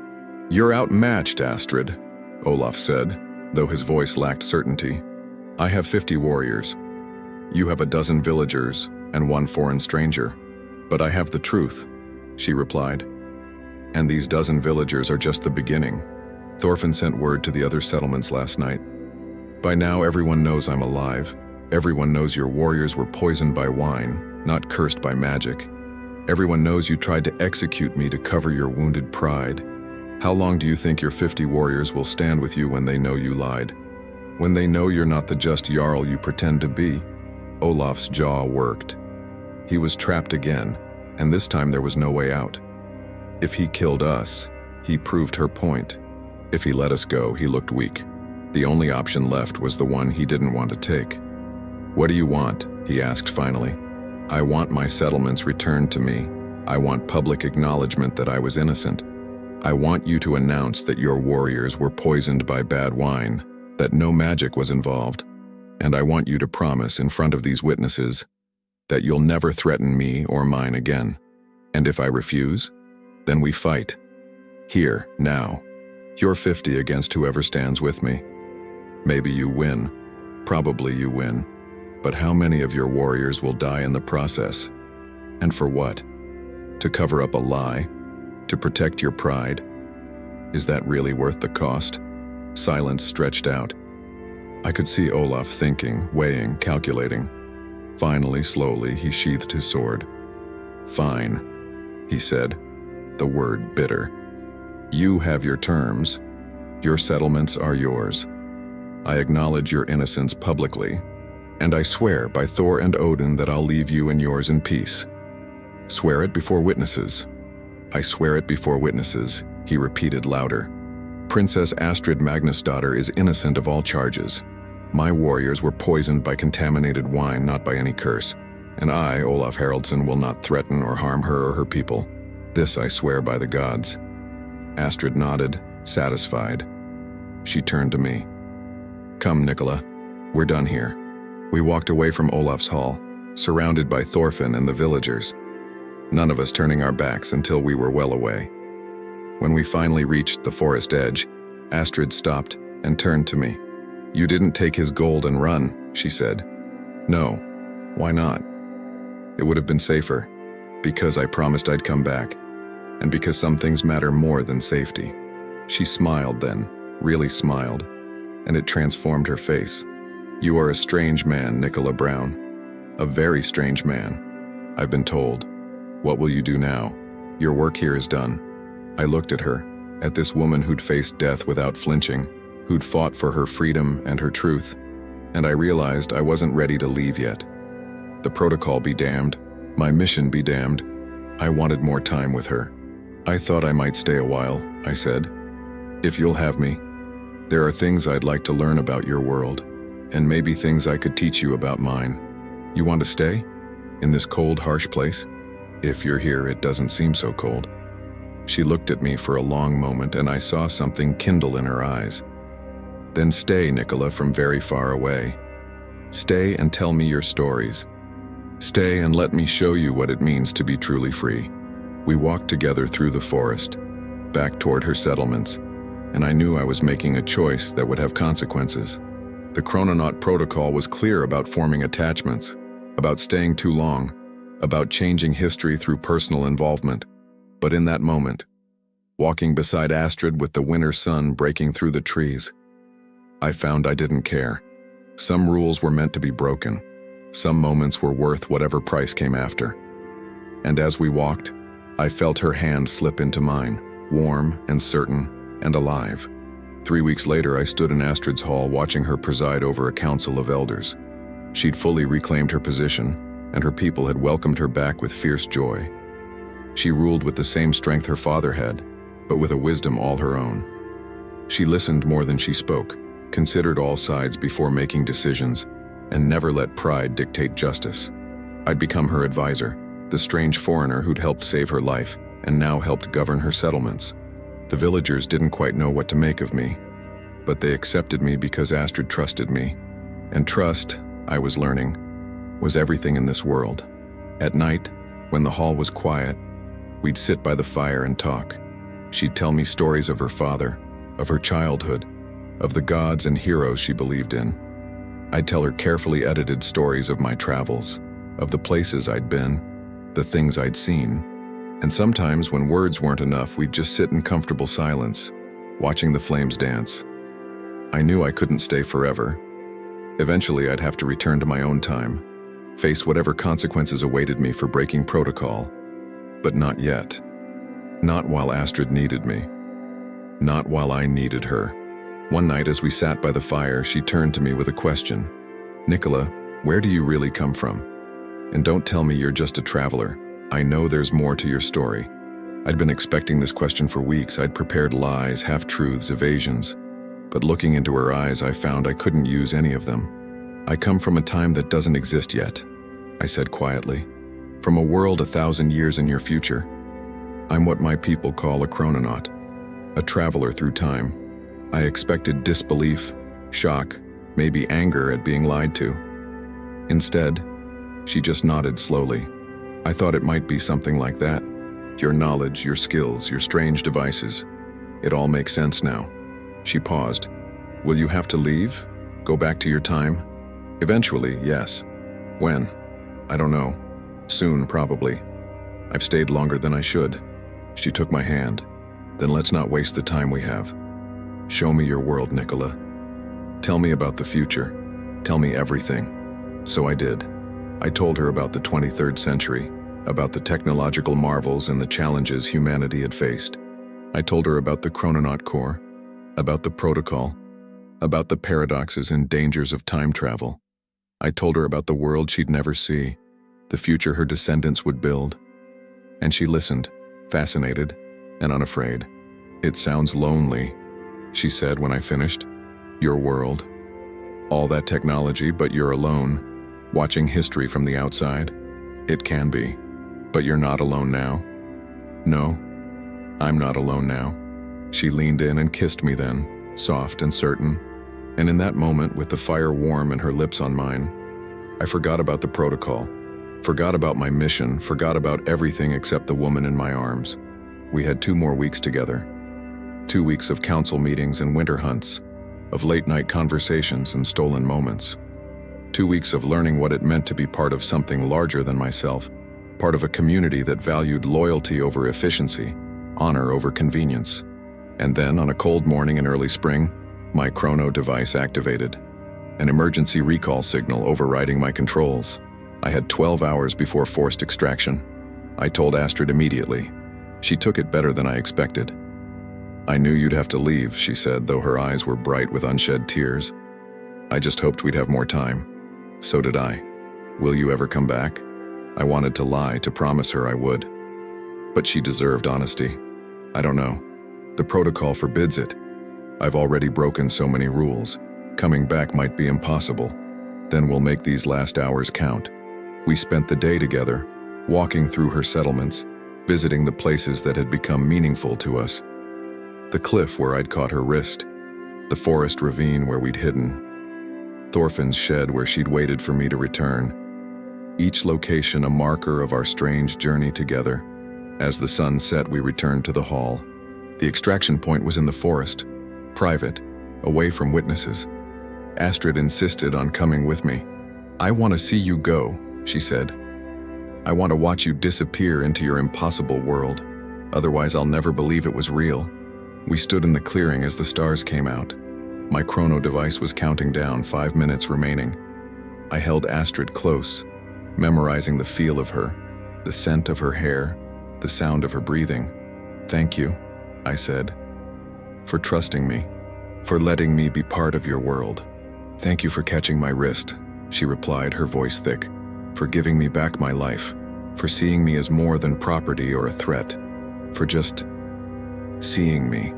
"You're outmatched, Astrid," Olaf said, though his voice lacked certainty. "I have 50 warriors. You have a dozen villagers and one foreign stranger. But I have the truth," she replied. "And these dozen villagers are just the beginning. Thorfinn sent word to the other settlements last night. By now everyone knows I'm alive. Everyone knows your warriors were poisoned by wine, not cursed by magic. Everyone knows you tried to execute me to cover your wounded pride. How long do you think your 50 warriors will stand with you when they know you lied? When they know you're not the just yarl you pretend to be?" Olaf's jaw worked. He was trapped again, and this time there was no way out. If he killed us, he proved her point. If he let us go, he looked weak. The only option left was the one he didn't want to take. "What do you want?" he asked finally. "I want my settlements returned to me. I want public acknowledgement that I was innocent. I want you to announce that your warriors were poisoned by bad wine, that no magic was involved. And I want you to promise in front of these witnesses that you'll never threaten me or mine again. And if I refuse, then we fight. Here, now. You're 50 against whoever stands with me. Maybe you win. Probably you win. But how many of your warriors will die in the process? And for what? To cover up a lie? To protect your pride? Is that really worth the cost?" Silence stretched out. I could see Olaf thinking, weighing, calculating. Finally, slowly, he sheathed his sword. "Fine," he said, the word bitter. "You have your terms. Your settlements are yours. I acknowledge your innocence publicly, and I swear by Thor and Odin that I'll leave you and yours in peace." "Swear it before witnesses." "I swear it before witnesses," he repeated louder. "Princess Astrid Magnusdottir is innocent of all charges. My warriors were poisoned by contaminated wine, not by any curse. And I, Olaf Haraldsson, will not threaten or harm her or her people. This I swear by the gods." Astrid nodded, satisfied. She turned to me. "Come, Nikola. We're done here." We walked away from Olaf's hall, surrounded by Thorfinn and the villagers, none of us turning our backs until we were well away. When we finally reached the forest edge, Astrid stopped and turned to me. "You didn't take his gold and run," she said. "No. Why not?" "It would have been safer, because I promised I'd come back, and because some things matter more than safety." She smiled then, really smiled, and it transformed her face. "You are a strange man, Nikola Brown. A very strange man, I've been told. What will you do now? Your work here is done." I looked at her, at this woman who'd faced death without flinching, who'd fought for her freedom and her truth, and I realized I wasn't ready to leave yet. The protocol be damned, my mission be damned. I wanted more time with her. "I thought I might stay a while," I said. "If you'll have me." There are things I'd like to learn about your world, and maybe things I could teach you about mine. You want to stay? In this cold, harsh place? If you're here, it doesn't seem so cold." She looked at me for a long moment, and I saw something kindle in her eyes. "Then stay, Nikola, from very far away. Stay and tell me your stories. Stay and let me show you what it means to be truly free." We walked together through the forest, back toward her settlements, and I knew I was making a choice that would have consequences. The Chrononaut protocol was clear about forming attachments, about staying too long, about changing history through personal involvement. But in that moment, walking beside Astrid with the winter sun breaking through the trees, I found I didn't care. Some rules were meant to be broken. Some moments were worth whatever price came after. And as we walked, I felt her hand slip into mine, warm and certain and alive. 3 weeks later, I stood in Astrid's hall watching her preside over a council of elders. She'd fully reclaimed her position, and her people had welcomed her back with fierce joy. She ruled with the same strength her father had, but with a wisdom all her own. She listened more than she spoke, considered all sides before making decisions, and never let pride dictate justice. I'd become her advisor, the strange foreigner who'd helped save her life and now helped govern her settlements. The villagers didn't quite know what to make of me, but they accepted me because Astrid trusted me. And trust, I was learning, was everything in this world. At night, when the hall was quiet, we'd sit by the fire and talk. She'd tell me stories of her father, of her childhood, of the gods and heroes she believed in. I'd tell her carefully edited stories of my travels, of the places I'd been, the things I'd seen. And sometimes, when words weren't enough, we'd just sit in comfortable silence, watching the flames dance. I knew I couldn't stay forever. Eventually, I'd have to return to my own time, face whatever consequences awaited me for breaking protocol. But not yet. Not while Astrid needed me. Not while I needed her. One night, as we sat by the fire, she turned to me with a question. "Nikola, where do you really come from? And don't tell me you're just a traveler. I know there's more to your story." I'd been expecting this question for weeks. I'd prepared lies, half-truths, evasions. But looking into her eyes, I found I couldn't use any of them. "I come from a time that doesn't exist yet," I said quietly. "From a world 1,000 years in your future. I'm what my people call a chrononaut, a traveler through time." I expected disbelief, shock, maybe anger at being lied to. Instead, she just nodded slowly. "I thought it might be something like that. Your knowledge, your skills, your strange devices. It all makes sense now." She paused. "Will you have to leave? Go back to your time?" "Eventually, yes. When? I don't know. Soon, probably. I've stayed longer than I should." She took my hand. "Then let's not waste the time we have. Show me your world, Nikola. Tell me about the future. Tell me everything." So I did. I told her about the 23rd century, about the technological marvels and the challenges humanity had faced. I told her about the Chrononaut Corps, about the protocol, about the paradoxes and dangers of time travel. I told her about the world she'd never see, the future her descendants would build. And she listened, fascinated and unafraid. "It sounds lonely," she said when I finished. "Your world. All that technology, but you're alone, watching history from the outside. It can be. But you're not alone now." "No, I'm not alone now." She leaned in and kissed me then, soft and certain. And in that moment, with the fire warm and her lips on mine, I forgot about the protocol, forgot about my mission, forgot about everything except the woman in my arms. We had 2 more weeks together. 2 weeks of council meetings and winter hunts, of late-night conversations and stolen moments. 2 weeks of learning what it meant to be part of something larger than myself, part of a community that valued loyalty over efficiency, honor over convenience. And then, on a cold morning in early spring, my chrono device activated. An emergency recall signal overriding my controls. I had 12 hours before forced extraction. I told Astrid immediately. She took it better than I expected. "I knew you'd have to leave," she said, though her eyes were bright with unshed tears. "I just hoped we'd have more time." So did I. "Will you ever come back?" I wanted to lie, to promise her I would. But she deserved honesty. "I don't know. The protocol forbids it." I've already broken so many rules. Coming back might be impossible. Then we'll make these last hours count. We spent the day together, walking through her settlements, visiting the places that had become meaningful to us. The cliff where I'd caught her wrist, the forest ravine where we'd hidden, Thorfinn's shed where she'd waited for me to return. Each location a marker of our strange journey together. As the sun set, we returned to the hall. The extraction point was in the forest, private, away from witnesses. Astrid insisted on coming with me. "I want to see you go," she said. "I want to watch you disappear into your impossible world. Otherwise, I'll never believe it was real." We stood in the clearing as the stars came out. My chrono device was counting down, 5 minutes remaining. I held Astrid close, memorizing the feel of her, the scent of her hair, the sound of her breathing. "Thank you," I said, "for trusting me, for letting me be part of your world." "Thank you for catching my wrist," she replied, her voice thick, "for giving me back my life, for seeing me as more than property or a threat, for just seeing me.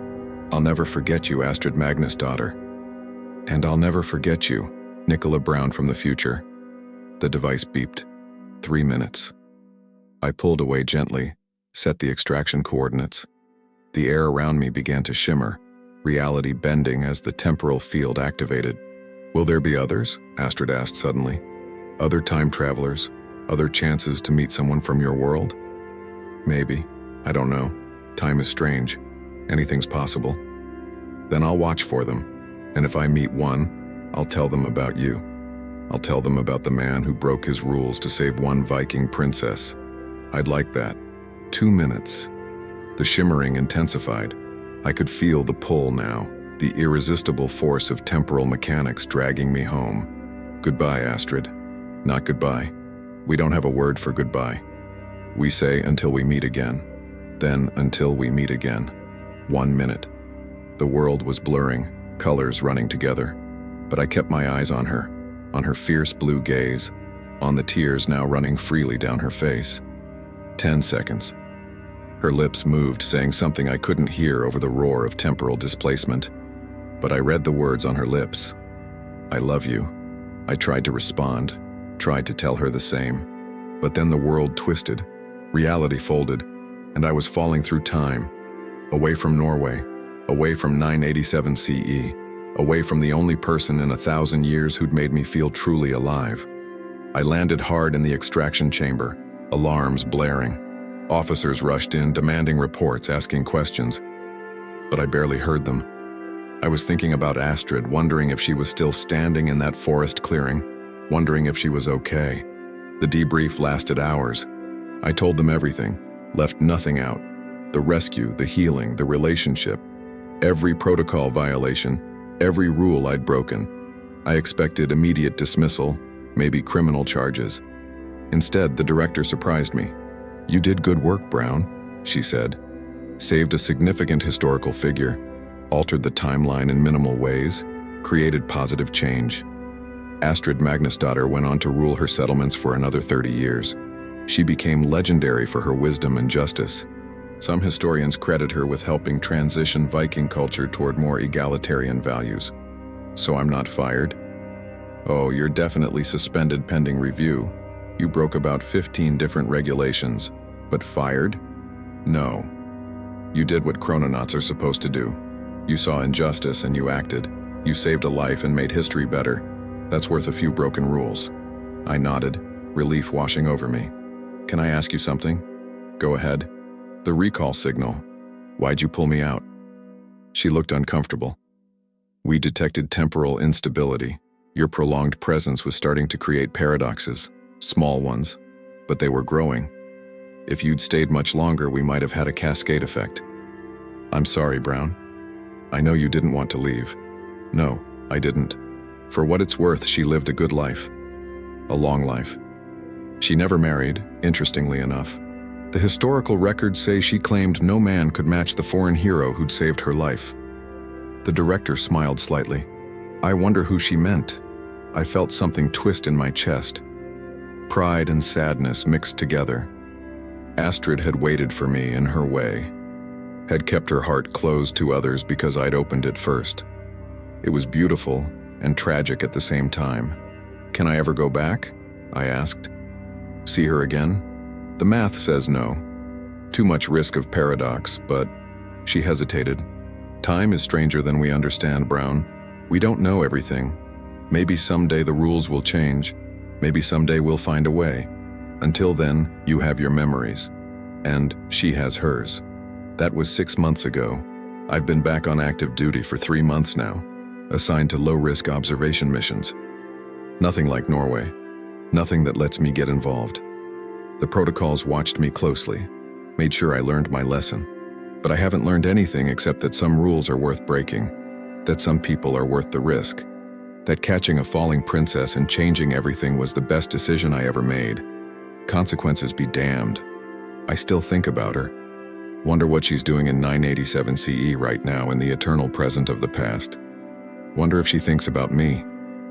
I'll never forget you, Astrid Magnusdottir. And I'll never forget you, Nikola Brown from the future." The device beeped. 3 minutes. I pulled away gently, set the extraction coordinates. The air around me began to shimmer, reality bending as the temporal field activated. "Will there be others?" Astrid asked suddenly. "Other time travelers? Other chances to meet someone from your world?" "Maybe. I don't know. Time is strange. Anything's possible." "Then I'll watch for them. And if I meet one, I'll tell them about you. I'll tell them about the man who broke his rules to save one Viking princess. I'd like that." 2 minutes. The shimmering intensified. I could feel the pull now, the irresistible force of temporal mechanics dragging me home. "Goodbye, Astrid." "Not goodbye. We don't have a word for goodbye. We say until we meet again. Then until we meet again." 1 minute. The world was blurring, colors running together. But I kept my eyes on her fierce blue gaze, on the tears now running freely down her face. 10 seconds. Her lips moved, saying something I couldn't hear over the roar of temporal displacement. But I read the words on her lips. "I love you." I tried to respond, tried to tell her the same. But then the world twisted, reality folded, and I was falling through time, away from Norway, away from 987 CE, away from the only person in 1,000 years who'd made me feel truly alive. I landed hard in the extraction chamber, alarms blaring. Officers rushed in, demanding reports, asking questions. But I barely heard them. I was thinking about Astrid, wondering if she was still standing in that forest clearing, wondering if she was okay. The debrief lasted hours. I told them everything, left nothing out. The rescue, the healing, the relationship, every protocol violation, every rule I'd broken. I expected immediate dismissal, maybe criminal charges. Instead, the director surprised me. "You did good work, Brown," she said. "Saved a significant historical figure, altered the timeline in minimal ways, created positive change." Astrid Magnusdottir went on to rule her settlements for another 30 years. She became legendary for her wisdom and justice. Some historians credit her with helping transition Viking culture toward more egalitarian values. So I'm not fired? Oh, you're definitely suspended pending review. You broke about 15 different regulations. But fired? No. You did what chrononauts are supposed to do. You saw injustice and you acted. You saved a life and made history better. That's worth a few broken rules. I nodded, relief washing over me. "Can I ask you something?" "Go ahead." "The recall signal. Why'd you pull me out?" She looked uncomfortable. "We detected temporal instability. Your prolonged presence was starting to create paradoxes, small ones, but they were growing. If you'd stayed much longer, we might have had a cascade effect." "I'm sorry, Brown. I know you didn't want to leave." "No, I didn't. For what it's worth, she lived a good life. A long life. She never married, interestingly enough. The historical records say she claimed no man could match the foreign hero who'd saved her life." The director smiled slightly. "I wonder who she meant." I felt something twist in my chest. Pride and sadness mixed together. Astrid had waited for me in her way. had kept her heart closed to others because I'd opened it first. It was beautiful and tragic at the same time. Can I ever go back? I asked. See her again? The math says no. Too much risk of paradox, but she hesitated. Time is stranger than we understand, Brown. We don't know everything. Maybe someday the rules will change. Maybe someday we'll find a way. Until then, you have your memories. And she has hers. That was 6 months ago. I've been back on active duty for 3 months now, assigned to low-risk observation missions. Nothing like Norway. Nothing that lets me get involved. The protocols watched me closely, made sure I learned my lesson. But I haven't learned anything except that some rules are worth breaking, that some people are worth the risk, that catching a falling princess and changing everything was the best decision I ever made. Consequences be damned. I still think about her. Wonder what she's doing in 987 CE right now in the eternal present of the past. Wonder if she thinks about me.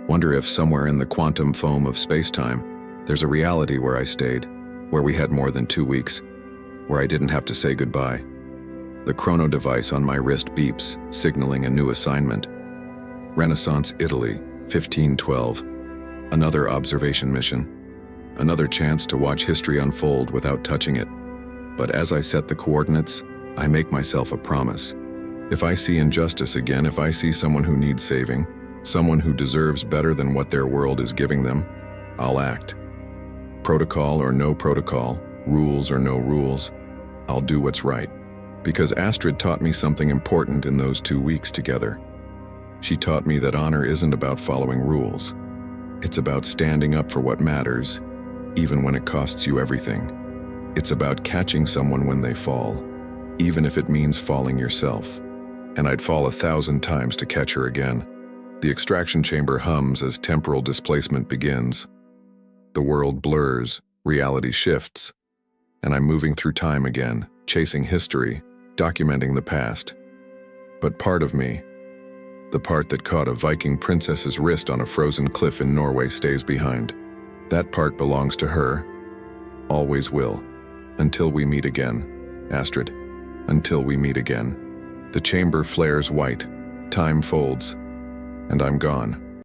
Wonder if somewhere in the quantum foam of space-time, there's a reality where I stayed, where we had more than 2 weeks, where I didn't have to say goodbye. The chrono device on my wrist beeps, signaling a new assignment. Renaissance, Italy, 1512. Another observation mission. Another chance to watch history unfold without touching it. But as I set the coordinates, I make myself a promise. If I see injustice again, if I see someone who needs saving, someone who deserves better than what their world is giving them, I'll act. Protocol or no protocol, rules or no rules, I'll do what's right. Because Astrid taught me something important in those 2 weeks together. She taught me that honor isn't about following rules. It's about standing up for what matters, even when it costs you everything. It's about catching someone when they fall, even if it means falling yourself. And I'd fall 1,000 times to catch her again. The extraction chamber hums as temporal displacement begins. The world blurs, reality shifts, and I'm moving through time again, chasing history, documenting the past. But part of me, the part that caught a Viking princess's wrist on a frozen cliff in Norway, stays behind. That part belongs to her. Always will. Until we meet again, Astrid. Until we meet again. The chamber flares white. Time folds. And I'm gone.